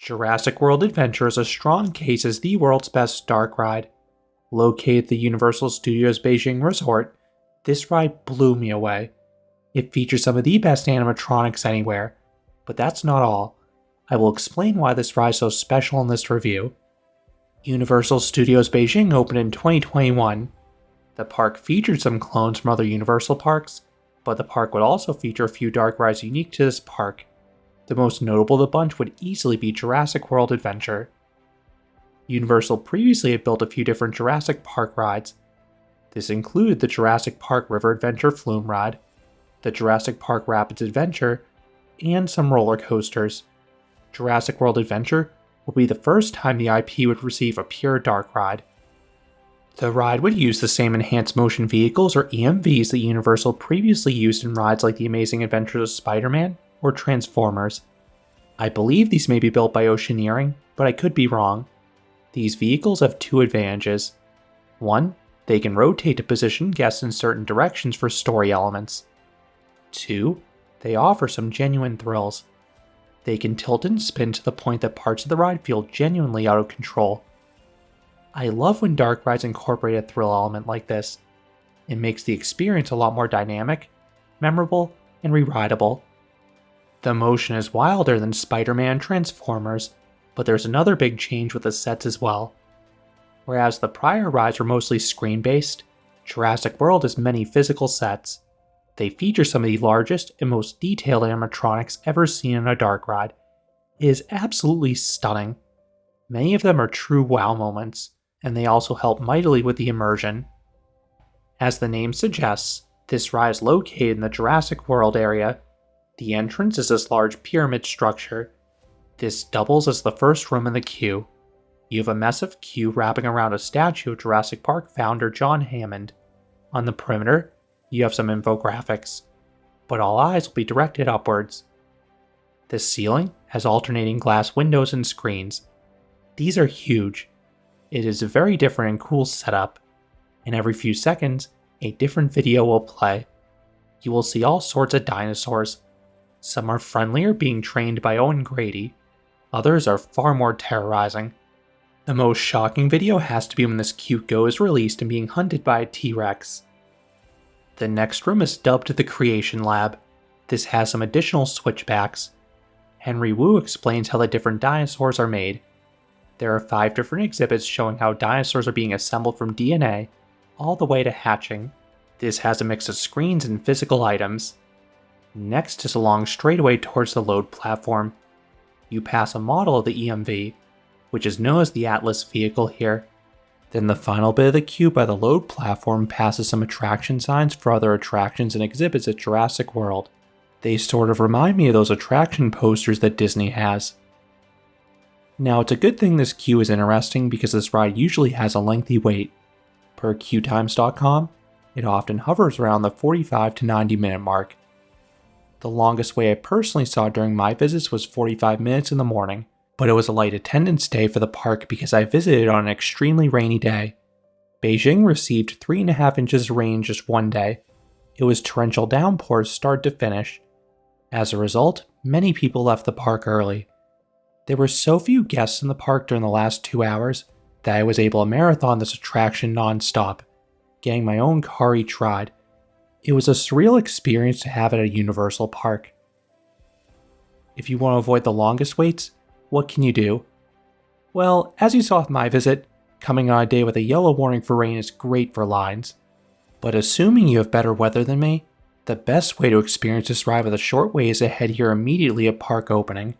Jurassic World Adventure is a strong case as the world's best dark ride. Located at the Universal Studios Beijing resort, this ride blew me away. It features some of the best animatronics anywhere, but that's not all. I will explain why this ride is so special in this review. Universal Studios Beijing opened in 2021. The park featured some clones from other Universal parks, but the park would also feature a few dark rides unique to this park. The most notable of the bunch would easily be Jurassic World Adventure. Universal previously had built a few different Jurassic Park rides. This included the Jurassic Park River Adventure Flume Ride, the Jurassic Park Rapids Adventure, and some roller coasters. Jurassic World Adventure will be the first time the IP would receive a pure dark ride. The ride would use the same enhanced motion vehicles or EMVs that Universal previously used in rides like The Amazing Adventures of Spider-Man or Transformers. I believe these may be built by Oceaneering, but I could be wrong. These vehicles have two advantages. One, they can rotate to position guests in certain directions for story elements. Two, they offer some genuine thrills. They can tilt and spin to the point that parts of the ride feel genuinely out of control. I love when dark rides incorporate a thrill element like this. It makes the experience a lot more dynamic, memorable, and re-rideable. The motion is wilder than Spider-Man Transformers, but there's another big change with the sets as well. Whereas the prior rides were mostly screen-based, Jurassic World has many physical sets. They feature some of the largest and most detailed animatronics ever seen in a dark ride. It is absolutely stunning. Many of them are true wow moments, and they also help mightily with the immersion. As the name suggests, this ride is located in the Jurassic World area. The entrance is this large pyramid structure. This doubles as the first room in the queue. You have a massive queue wrapping around a statue of Jurassic Park founder John Hammond. On the perimeter, you have some infographics, but all eyes will be directed upwards. The ceiling has alternating glass windows and screens. These are huge. It is a very different and cool setup, and every few seconds, a different video will play. You will see all sorts of dinosaurs. Some are friendlier, being trained by Owen Grady. Others are far more terrorizing. The most shocking video has to be when this cute Go is released and being hunted by a T-Rex. The next room is dubbed the Creation Lab. This has some additional switchbacks. Henry Wu explains how the different dinosaurs are made. There are 5 different exhibits showing how dinosaurs are being assembled from DNA, all the way to hatching. This has a mix of screens and physical items. Next is a long straightaway towards the load platform. You pass a model of the EMV, which is known as the Atlas vehicle here. Then the final bit of the queue by the load platform passes some attraction signs for other attractions and exhibits at Jurassic World. They sort of remind me of those attraction posters that Disney has. Now, it's a good thing this queue is interesting because this ride usually has a lengthy wait. Per queuetimes.com, it often hovers around the 45 to 90 minute mark. The longest wait I personally saw during my visits was 45 minutes in the morning, but it was a light attendance day for the park because I visited on an extremely rainy day. Beijing received 3.5 inches of rain just one day. It was torrential downpours start to finish. As a result, many people left the park early. There were so few guests in the park during the last 2 hours that I was able to marathon this attraction non-stop, getting my own car each ride. It was a surreal experience to have at a Universal park. If you want to avoid the longest waits, what can you do? Well, as you saw with my visit, coming on a day with a yellow warning for rain is great for lines. But assuming you have better weather than me, the best way to experience this ride with a short wait is to head here immediately at park opening.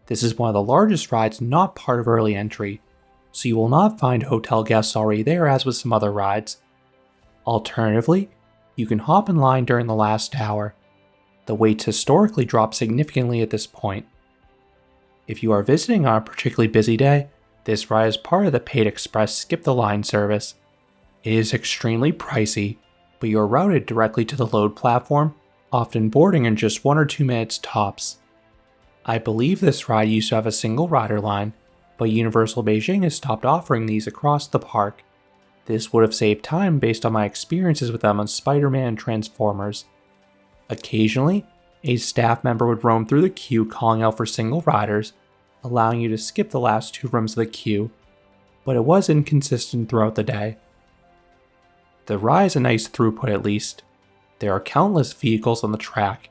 This is one of the largest rides not part of early entry, so you will not find hotel guests already there as with some other rides. Alternatively, you can hop in line during the last hour. The waits historically drop significantly at this point. If you are visiting on a particularly busy day, this ride is part of the paid express skip the line service. It is extremely pricey, but you are routed directly to the load platform, often boarding in just 1 or 2 minutes tops. I believe this ride used to have a single rider line, but Universal Beijing has stopped offering these across the park. This would have saved time based on my experiences with them on Spider-Man and Transformers. Occasionally, a staff member would roam through the queue calling out for single riders, allowing you to skip the last 2 rooms of the queue, but it was inconsistent throughout the day. The ride has a nice throughput at least. There are countless vehicles on the track.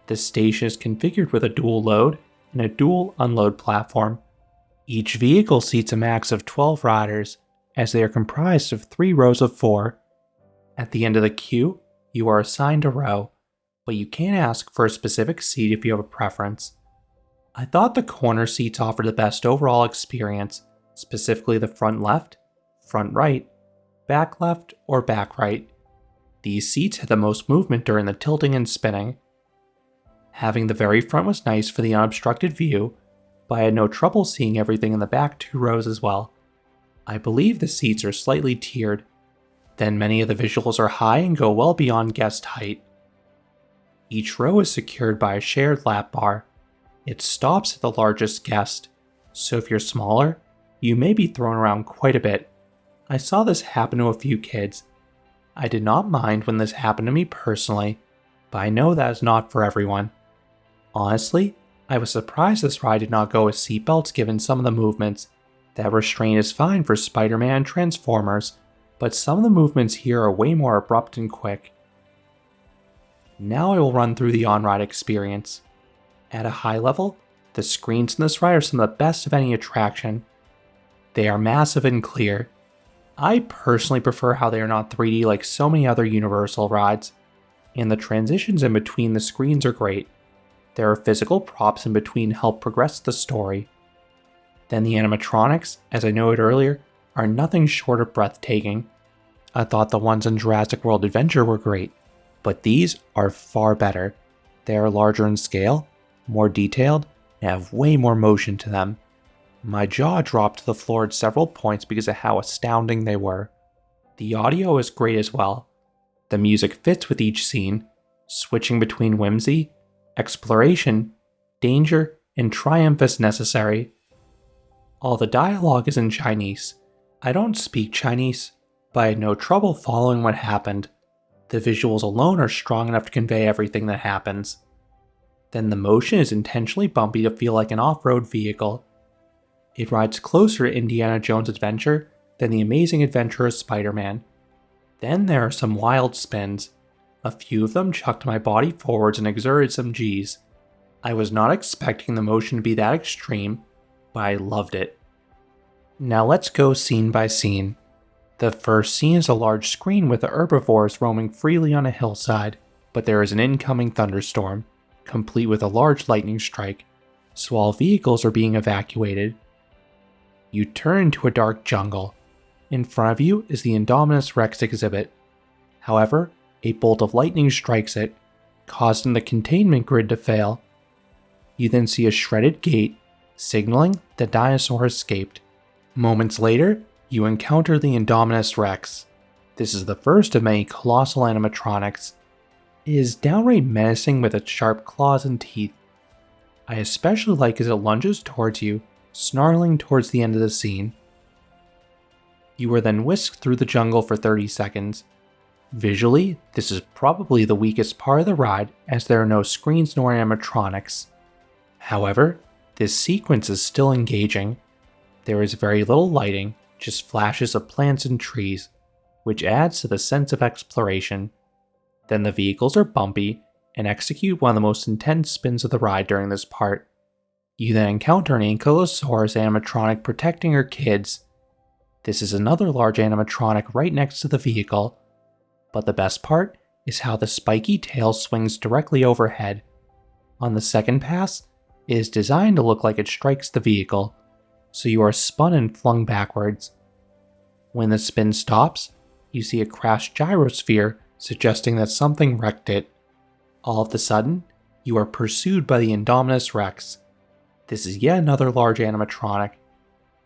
The station is configured with a dual load and a dual unload platform. Each vehicle seats a max of 12 riders, as they are comprised of 3 rows of 4. At the end of the queue, you are assigned a row, but you can ask for a specific seat if you have a preference. I thought the corner seats offered the best overall experience, specifically the front left, front right, back left, or back right. These seats had the most movement during the tilting and spinning. Having the very front was nice for the unobstructed view, but I had no trouble seeing everything in the back 2 rows as well. I believe the seats are slightly tiered. Then many of the visuals are high and go well beyond guest height. Each row is secured by a shared lap bar. It stops at the largest guest, so if you're smaller, you may be thrown around quite a bit. I saw this happen to a few kids. I did not mind when this happened to me personally, but I know that is not for everyone. Honestly, I was surprised this ride did not go with seatbelts given some of the movements. That restraint is fine for Spider-Man and Transformers, but some of the movements here are way more abrupt and quick. Now I will run through the on-ride experience. At a high level, the screens in this ride are some of the best of any attraction. They are massive and clear. I personally prefer how they are not 3D like so many other Universal rides, and the transitions in between the screens are great. There are physical props in between to help progress the story. Then the animatronics, as I noted earlier, are nothing short of breathtaking. I thought the ones in Jurassic World Adventure were great, but these are far better. They are larger in scale, more detailed, and have way more motion to them. My jaw dropped to the floor at several points because of how astounding they were. The audio is great as well. The music fits with each scene, switching between whimsy, exploration, danger, and triumph as necessary. All the dialogue is in Chinese. I don't speak Chinese, but I had no trouble following what happened. The visuals alone are strong enough to convey everything that happens. Then the motion is intentionally bumpy to feel like an off-road vehicle. It rides closer to Indiana Jones' Adventure than The Amazing Adventure of Spider-Man. Then there are some wild spins. A few of them chucked my body forwards and exerted some G's. I was not expecting the motion to be that extreme, but I loved it. Now let's go scene by scene. The first scene is a large screen with the herbivores roaming freely on a hillside, but there is an incoming thunderstorm, complete with a large lightning strike, so all vehicles are being evacuated. You turn into a dark jungle. In front of you is the Indominus Rex exhibit. However, a bolt of lightning strikes it, causing the containment grid to fail. You then see a shredded gate, signaling the dinosaur escaped. Moments later, you encounter the Indominus Rex. This is the first of many colossal animatronics. It is downright menacing with its sharp claws and teeth. I especially like as it lunges towards you, snarling towards the end of the scene. You are then whisked through the jungle for 30 seconds. Visually, this is probably the weakest part of the ride as there are no screens nor animatronics. However, this sequence is still engaging. There is very little lighting, just flashes of plants and trees, which adds to the sense of exploration. Then the vehicles are bumpy and execute one of the most intense spins of the ride during this part. You then encounter an Ankylosaurus animatronic protecting her kids. This is another large animatronic right next to the vehicle, but the best part is how the spiky tail swings directly overhead. On the second pass, it is designed to look like it strikes the vehicle, so you are spun and flung backwards. When the spin stops, you see a crashed gyrosphere suggesting that something wrecked it. All of a sudden, you are pursued by the Indominus Rex. This is yet another large animatronic.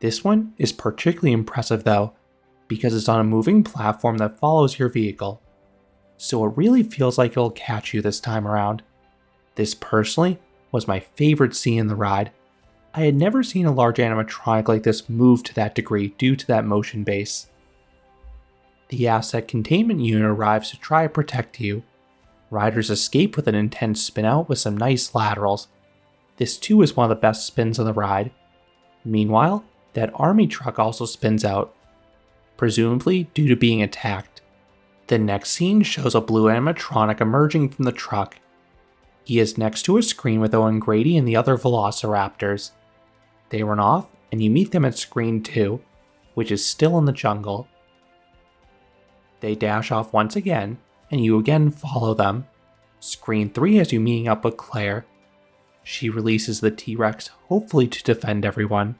This one is particularly impressive though, because it's on a moving platform that follows your vehicle, so it really feels like it'll catch you this time around. This personally was my favorite scene in the ride. I had never seen a large animatronic like this move to that degree due to that motion base. The asset containment unit arrives to try to protect you. Riders escape with an intense spin out with some nice laterals. This too is one of the best spins of the ride. Meanwhile, that army truck also spins out, presumably due to being attacked. The next scene shows a blue animatronic emerging from the truck. He is next to a screen with Owen Grady and the other velociraptors. They run off, and you meet them at screen 2, which is still in the jungle. They dash off once again, and you again follow them. Screen 3 has you meeting up with Claire. She releases the T-Rex, hopefully to defend everyone.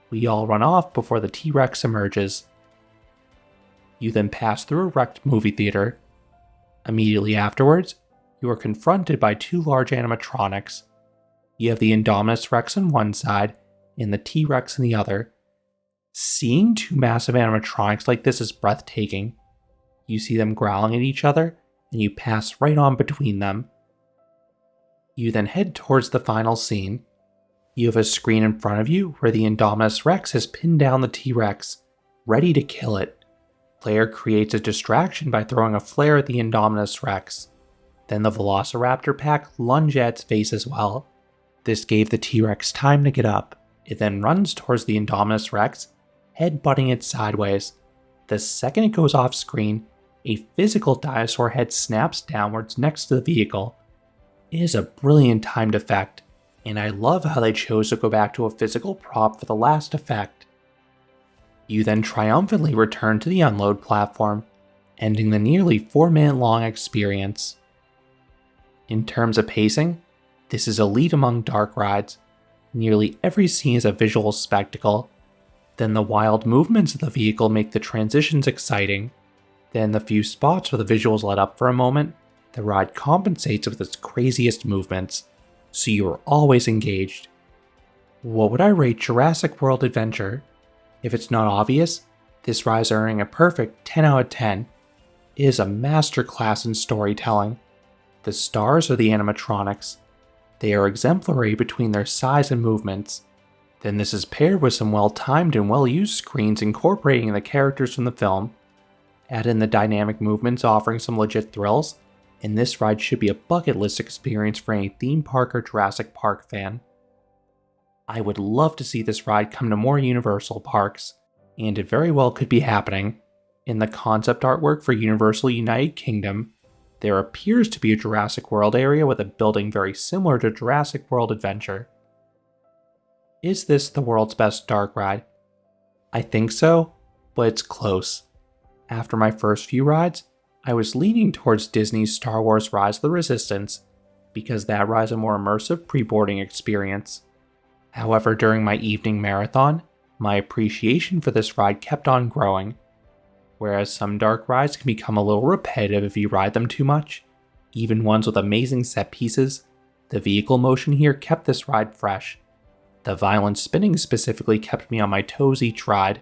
We all run off before the T-Rex emerges. You then pass through a wrecked movie theater. Immediately afterwards, you are confronted by 2 large animatronics. You have the Indominus Rex on one side, and the T-Rex on the other. Seeing 2 massive animatronics like this is breathtaking. You see them growling at each other, and you pass right on between them. You then head towards the final scene. You have a screen in front of you where the Indominus Rex has pinned down the T-Rex, ready to kill it. Claire creates a distraction by throwing a flare at the Indominus Rex. Then the Velociraptor pack lunge at its face as well. This gave the T-Rex time to get up. It then runs towards the Indominus Rex, head butting it sideways. The second it goes off screen, a physical dinosaur head snaps downwards next to the vehicle. It is a brilliant timed effect, and I love how they chose to go back to a physical prop for the last effect. You then triumphantly return to the unload platform, ending the nearly 4-minute long experience. In terms of pacing, this is elite among dark rides. Nearly every scene is a visual spectacle. Then the wild movements of the vehicle make the transitions exciting. Then the few spots where the visuals let up for a moment, the ride compensates with its craziest movements, so you are always engaged. What would I rate Jurassic World Adventure? If it's not obvious, this ride is earning a perfect 10 out of 10. It is a masterclass in storytelling. The stars are the animatronics. They are exemplary between their size and movements. Then this is paired with some well-timed and well-used screens incorporating the characters from the film. Add in the dynamic movements offering some legit thrills, and this ride should be a bucket list experience for any theme park or Jurassic Park fan. I would love to see this ride come to more Universal parks, and it very well could be happening. In the concept artwork for Universal United Kingdom, there appears to be a Jurassic World area with a building very similar to Jurassic World Adventure. Is this the world's best dark ride? I think so, but it's close. After my first few rides, I was leaning towards Disney's Star Wars Rise of the Resistance, because that rides a more immersive pre-boarding experience. However, during my evening marathon, my appreciation for this ride kept on growing. Whereas some dark rides can become a little repetitive if you ride them too much, even ones with amazing set pieces, the vehicle motion here kept this ride fresh. The violent spinning specifically kept me on my toes each ride.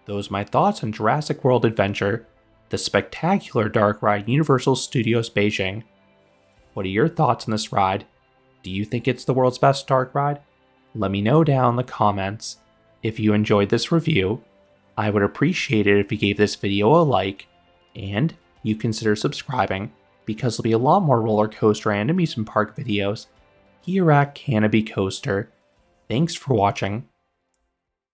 Those are my thoughts on Jurassic World Adventure, the spectacular dark ride Universal Studios Beijing. What are your thoughts on this ride? Do you think it's the world's best dark ride? Let me know down in the comments. If you enjoyed this review, I would appreciate it if you gave this video a like, and you consider subscribing, because there'll be a lot more roller coaster and amusement park videos here at Canopy Coaster. Thanks for watching.